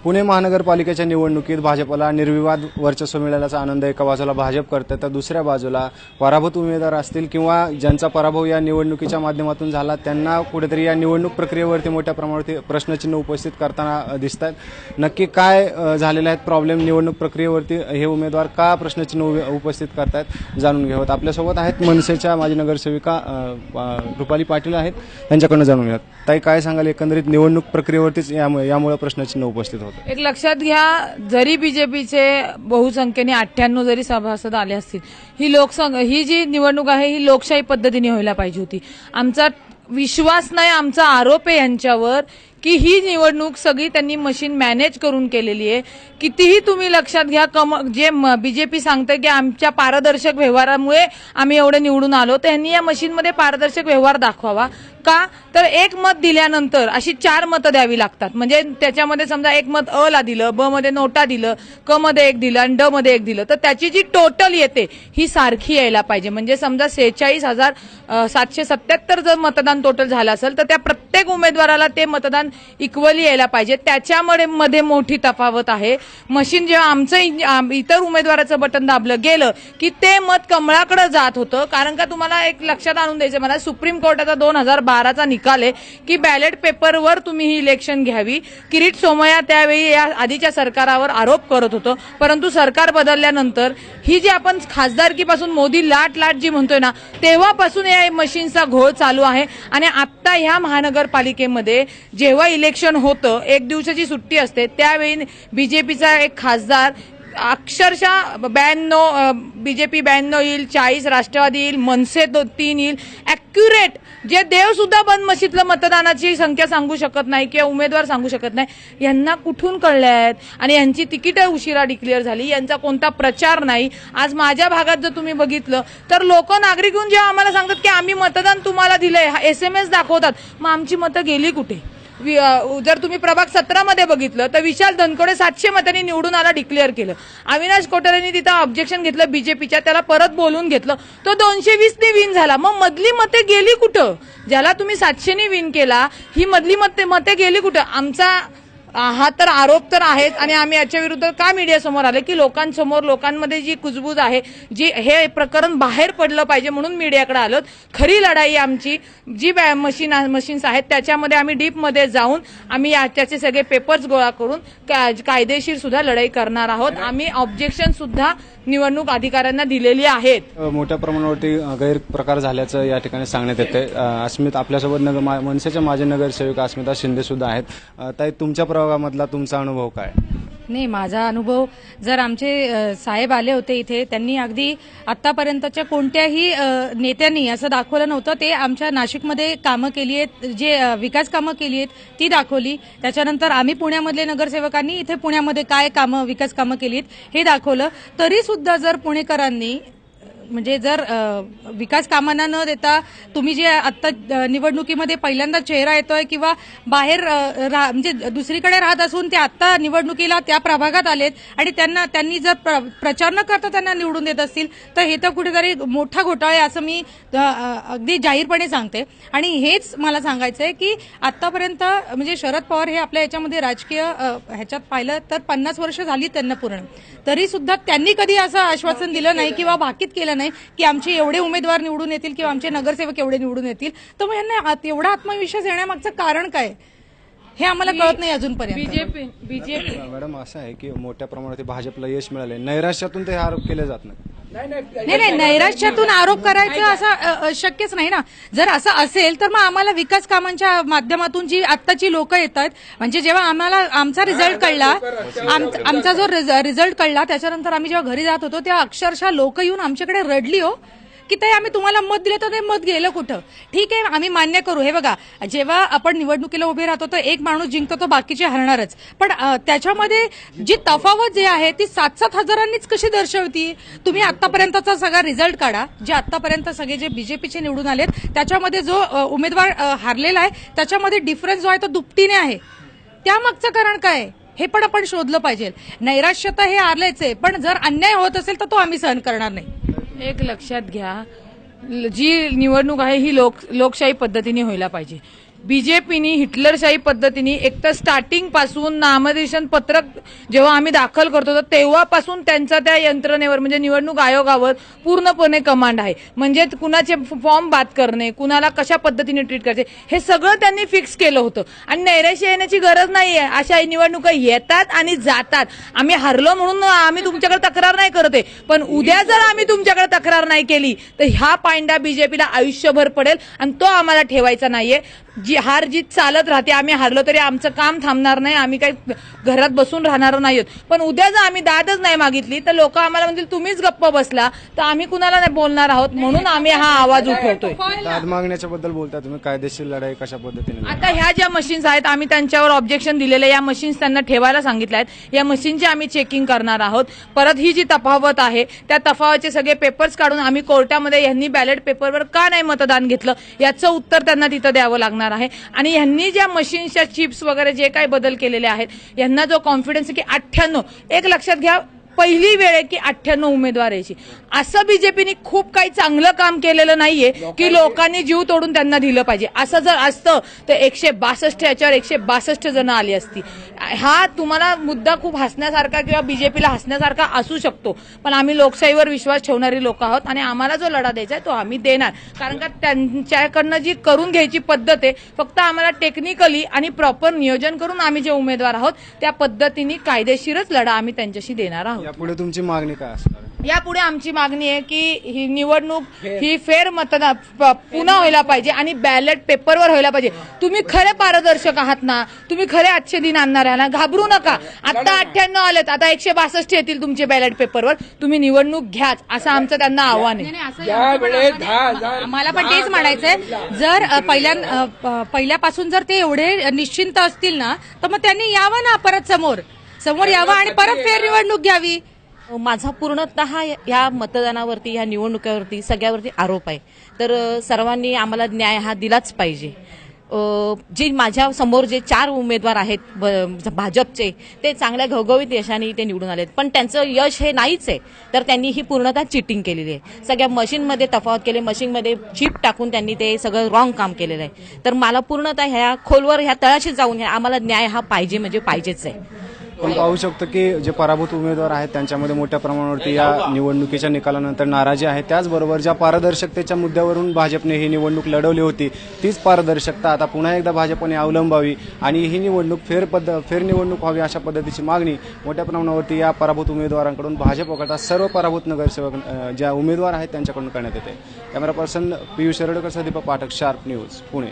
पुणे महानगरपालिकेच्या निवडणुकीत भाजपला निर्विवाद वर्चस्व मिळाल्याचा आनंद एका बाजूला भाजप करते, तर दुसऱ्या बाजूला पराभूत उमेदवार असतील किंवा ज्यांचा पराभव या निवडणुकीच्या माध्यमातून झाला त्यांना कुठेतरी या निवडणूक प्रक्रियेवरती मोठ्या प्रमाणावरती प्रश्नचिन्ह उपस्थित करताना दिसतात। नक्की काय झालेले आहेत प्रॉब्लेम निवडणूक प्रक्रियेवरती, हे उमेदवार का प्रश्नचिन्ह उपस्थित करतात जाणून घेऊयात। आपल्यासोबत आहेत मनसेच्या माजी नगरसेविका रुपाली पाटील आहेत, त्यांच्याकडून जाणून घेऊयात। ताई, काय सांगाल एकंदरीत निवडणूक प्रक्रियेवरतीच यामुळे प्रश्नचिन्ह उपस्थित होतं? एक लक्षात घ्या, जरी बीजेपीचे बहुसंख्येने 98 जरी सभासद आले असतील, ही जी निवडणूक आहे ही लोकशाही पद्धतीने व्हायला पाहिजे होती। आमचा विश्वास नाही, आमचा आरोप आहे यांच्यावर की ही निवडणूक सगळी त्यांनी मशीन मॅनेज करून केलेली आहे। कितीही तुम्ही लक्षात घ्या, जे बीजेपी सांगते की आमच्या पारदर्शक व्यवहारामुळे आम्ही एवढे निवडून आलो, त्यांनी या मशीनमध्ये पारदर्शक व्यवहार दाखवावा। का तर एक मत दिल्यानंतर अशी 4 मतं द्यावी लागतात, म्हणजे त्याच्यामध्ये समजा एक मत अ ला दिलं, ब मध्ये नोटा दिलं, क मध्ये 1 दिलं आणि ड मध्ये 1 दिलं, तर त्याची जी टोटल येते ही सारखी यायला पाहिजे। म्हणजे समजा 46,777 जर मतदान टोटल झालं असेल तर त्या प्रत्येक उमेदवाराला ते मतदान इक्वली यायला पाहिजे। त्याच्यामुळे मध्ये मोठी तफावत आहे। मशीन जेव्हा आमचं इतर उमेदवाराचं बटन दाबलं गेलं की ते मत कमळाकडे जात होतं। कारण का तुम्हाला एक लक्षात आणून द्यायचं मला, सुप्रीम कोर्टाचा 2012चा निकाल आहे की बॅलेट पेपरवर तुम्ही ही इलेक्शन घ्यावी। किरीट सोमय्या त्यावेळी या आधीच्या सरकारावर आरोप करत होतं, परंतु सरकार बदलल्यानंतर ही जी आपण खासदारकीपासून मोदी लाट जी म्हणतोय ना, तेव्हापासून या मशीनचा घोळ चालू आहे। आणि आता ह्या महानगरपालिकेमध्ये जेव्हा इलेक्शन होतं, 1 दिवसाची सुट्टी असते, त्यावेळी बीजेपीचा एक खासदार अक्षरशः 92 बीजेपी 92 येईल, 40 राष्ट्रवादी येईल, मनसे 3 येईल, ॲक्युरेट जे देव सुद्धा बंद मशीदलं मतदानाची संख्या सांगू शकत नाही किंवा उमेदवार सांगू शकत नाही, यांना कुठून कळले आहेत? आणि यांची तिकीटं उशिरा डिक्लेअर झाली, यांचा कोणता प्रचार नाही। आज माझ्या भागात जर तुम्ही बघितलं तर लोक नागरिक येऊन जेव्हा आम्हाला सांगतात की आम्ही मतदान तुम्हाला दिलंय, SMS दाखवतात, मग आमची मतं गेली कुठे? जर तुम्ही प्रभाग 17 मध्ये बघितलं तर विशाल धनकोडे 700 मतांनी निवडून आला, डिक्लेअर केलं। अविनाश कोठारेंनी तिथं ऑब्जेक्शन घेतलं बीजेपीच्या, त्याला परत बोलून घेतलं, तो 220 ने विन झाला। मग मधली मते गेली कुठं? ज्याला तुम्ही 700 ने विन केला, ही मधली मते गेली कुठं? आमचा हा तर आरोप तर आहेच आणि आम्ही याच्या विरुद्ध का मीडिया समोर आले की लोकांसमोर, लोकांमध्ये जी कुजबूज आहे, जी हे प्रकरण बाहेर पडलं पाहिजे म्हणून मीडियाकडे आलो। खरी लढाई आमची जी मशीन्स आहेत त्याच्यामध्ये आम्ही डीपमध्ये जाऊन आम्ही त्याचे सगळे पेपर्स गोळा करून कायदेशीर सुद्धा लढाई करणार आहोत। आम्ही ऑब्जेक्शन सुद्धा निवडणूक अधिकाऱ्यांना दिलेली आहेत। मोठ्या प्रमाणावरती गैरप्रकार झाल्याचं या ठिकाणी सांगण्यात येते। अस्मिता आपल्यासोबत मनसेच्या माजी नगरसेविका अस्मिता शिंदे सुद्धा आहेत। ताई, तुमच्या प्रभागामधला तुमचा अनुभव काय? नाही, माझा अनुभव, जर आमचे साहेब आले होते इथे, त्यांनी अगदी आतापर्यंतच्या कोणत्याही नेत्यांनी असं दाखवलं नव्हतं। ते आमच्या नाशिकमध्ये कामं केली आहेत, जे विकास कामं केली आहेत ती दाखवली। त्याच्यानंतर आम्ही पुण्यामधले नगरसेवकांनी इथे पुण्यामध्ये काय कामं, विकास कामं केली आहेत हे दाखवलं। तरी सुद्धा जर पुणेकरांनी म्हणजे जर विकास कामांना न देता तुम्ही जे आता निवडणुकीमध्ये पहिल्यांदा चेहरा येतोय किंवा बाहेर म्हणजे दुसरीकडे राहत असून ते आता निवडणुकीला त्या प्रभागात आलेत आणि त्यांनी जर प्रचार न करता त्यांना निवडून देत असतील तर हे तर कुठेतरी मोठा घोटाळा आहे असं मी अगदी जाहीरपणे सांगते। आणि हेच मला सांगायचंय की आतापर्यंत म्हणजे शरद पवार हे आपल्या याच्यामध्ये राजकीय ह्याच्यात पाहिलं तर 50 वर्ष झाली त्यांना पूर्ण, तरी सुद्धा त्यांनी कधी असं आश्वासन दिलं नाही किंवा भाकीत केलं नाही की आमचे एवढे उमेदवार निवडून येतील किंवा आमचे नगरसेवक एवढे निवडून येतील। तर मग यांना एवढा आत्मविश्वास येण्यामागचं कारण काय हे आम्हाला कळत नाही अजूनपर्यंत। बीजेपी मॅडम, असं आहे की मोठ्या प्रमाणात भाजपला यश मिळाले, नैराश्यातून ते आरोप केले जात नाही। नाही, नैराश्यातून आरोप करायचं असं शक्यच नाही ना। जर असं असेल तर मग आम्हाला विकास कामांच्या माध्यमातून जी आत्ताची लोक येतात, म्हणजे जेव्हा आम्हाला आमचा रिझल्ट कळला, आमचा जो रिझल्ट कळला त्याच्यानंतर आम्ही जेव्हा घरी जात होतो तेव्हा अक्षरशः लोक येऊन आमच्याकडे रडली हो की ताई आम्ही तुम्हाला मत दिलं तर ते मत गेलं कुठं? ठीक आहे, आम्ही मान्य करू। हे बघा, जेव्हा आपण निवडणुकीला उभे राहतो तर एक माणूस जिंकतो तो बाकीचे हरणारच, पण त्याच्यामध्ये जी तफावत जे आहे ती 7-7 हजारांनीच कशी दर्शवती? तुम्ही आतापर्यंतचा सगळा रिझल्ट काढा, जे आतापर्यंत सगळे जे बीजेपीचे निवडून आलेत त्याच्यामध्ये जो उमेदवार हारलेला आहे त्याच्यामध्ये डिफरन्स जो आहे तो दुपटीने आहे। त्यामागचं कारण काय हे पण आपण शोधलं पाहिजे। नैराश्य तर हे आलेच आहे, पण जर अन्याय होत असेल तर तो आम्ही सहन करणार नाही। एक लक्षात घ्या, जी निवडणूक आहे ही लोकशाही पद्धतीने व्हायला पाहिजे। बीजेपीनी हिटलरशाही पद्धतीने एक तर स्टार्टिंग पासून नामनिर्देशन पत्रक जेव्हा आम्ही दाखल करतो तर तेव्हापासून त्यांचा त्या यंत्रणेवर म्हणजे निवडणूक आयोगावर पूर्णपणे कमांड आहे. म्हणजे कुणाचे फॉर्म बाद करणे, कुणाला कशा पद्धतीने ट्रीट करायचे हे सगळं त्यांनी फिक्स केलं होतं. आणि नैराश्य येण्याची गरज नाहीये. अशा निवडणुका येतात आणि जातात. आम्ही हरलो म्हणून आम्ही तुमच्याकडे तक्रार नाही करते, पण उद्या जर आम्ही तुमच्याकडे तक्रार नाही केली तर ह्या पांड्या बीजेपीला आयुष्यभर पडेल आणि तो आम्हाला ठेवायचा नाहीये. जी हार जीत चालत राहते. आम्ही हारलो तरी आमचं काम थांबणार नाही. आम्ही काही घरात बसून राहणार नाहीत. पण उद्या जर आम्ही दादच नाही मागितली तर लोक आम्हाला म्हणतील तुम्हीच गप्प बसला, तर आम्ही कुणाला नाही बोलणार आहोत. म्हणून आम्ही हा आवाज उठवतोय. दाद मागण्याच्या बद्दल बोलता तुम्ही, कायदेशीर लढाई कशा पद्धतीने? आता ह्या ज्या मशीन्स आहेत आम्ही त्यांच्यावर ऑब्जेक्शन दिलेले, या मशीन्स त्यांना ठेवायला सांगितले आहेत. या मशीनची आम्ही चेकिंग करणार आहोत. परत ही जी तफावत आहे त्या तफावतचे सगळे पेपर्स काढून आम्ही कोर्टामध्ये यांनी बॅलेट पेपरवर का नाही मतदान घेतलं याचं उत्तर त्यांना तिथं द्यावं लागणार आहे. आणि यांनी ज्या मशीन्सच्या चिप्स वगैरे जे काही बदल केलेले आहेत यांना जो कॉन्फिडन्स की 98 एक लक्षात घ्या, पहिली वेळ आहे की 98 उमेदवार यायची. असं बीजेपीने खूप काही चांगलं काम केलेलं नाहीये की लोकांनी जीव तोडून त्यांना दिलं पाहिजे. असं जर असतं तर 162 याच्यावर 162 जण आली असती. हा तुम्हाला मुद्दा खूप हसण्यासारखा किंवा बीजेपीला हसण्यासारखा असू शकतो, पण आम्ही लोकशाहीवर विश्वास ठेवणारी लोक आहोत आणि आम्हाला जो लढा द्यायचा आहे तो आम्ही देणार. कारण का त्यांच्याकडनं जी करून घ्यायची पद्धत आहे, फक्त आम्हाला टेक्निकली आणि प्रॉपर नियोजन करून आम्ही जे उमेदवार आहोत त्या पद्धतीने कायदेशीरच लढा आम्ही त्यांच्याशी देणार आहोत. यापुढे तुमची मागणी काय असणार? यापुढे आमची मागणी आहे की ही निवडणूक ही फेर मतदान पुन्हा व्हायला पाहिजे आणि बॅलेट पेपरवर व्हायला पाहिजे. तुम्ही खरे पारदर्शक आहात ना, तुम्ही खरे अच्छे दिन आणणार आहे ना, घाबरू नका. आता 98 आलेत, आता 162 येतील तुमचे बॅलेट पेपरवर. तुम्ही निवडणूक घ्याच असं आमचं त्यांना आव्हान आहे. आम्हाला पण तेच म्हणायचंय, जर पहिल्यापासून जर ते एवढे निश्चिंत असतील ना तर मग त्यांनी यावं ना, परत समोर यावं आणि परत फेर निवडणूक घ्यावी. माझा पूर्णतः या मतदानावरती, या निवडणुकीवरती सगळ्यावरती आरोप आहे. तर सर्वांनी आम्हाला न्याय हा दिलाच पाहिजे. जे माझ्या समोर जे 4 उमेदवार आहेत भाजपचे, ते चांगल्या घवघवीत यशाने ते निवडून आलेत, पण त्यांचं यश हे नाहीच आहे. तर त्यांनी ही पूर्णतः चिटिंग केलेली आहे. सगळ्या मशीनमध्ये तफावत केली, मशीनमध्ये चिप टाकून त्यांनी ते सगळं रॉंग काम केलेलं आहे. तर मला पूर्णतः ह्या खोलवर, ह्या तळाशी जाऊन आम्हाला न्याय हा पाहिजे म्हणजे पाहिजेच आहे. आपण पाहू शकतो की जे पराभूत उमेदवार आहेत त्यांच्यामध्ये मोठ्या प्रमाणावरती या निवडणुकीच्या निकालानंतर नाराजी आहे. त्याचबरोबर ज्या पारदर्शकतेच्या मुद्द्यावरून भाजपने ही निवडणूक लढवली होती, तीच पारदर्शकता आता पुन्हा एकदा भाजपने अवलंबावी आणि ही निवडणूक फेर निवडणूक व्हावी अशा पद्धतीची मागणी मोठ्या प्रमाणावरती या पराभूत उमेदवारांकडून भाजप वगळता सर्व पराभूत नगरसेवक ज्या उमेदवार आहेत त्यांच्याकडून करण्यात येते. Camera person Piyush Shirodkar, Deepak Pathak, sharp news, Pune.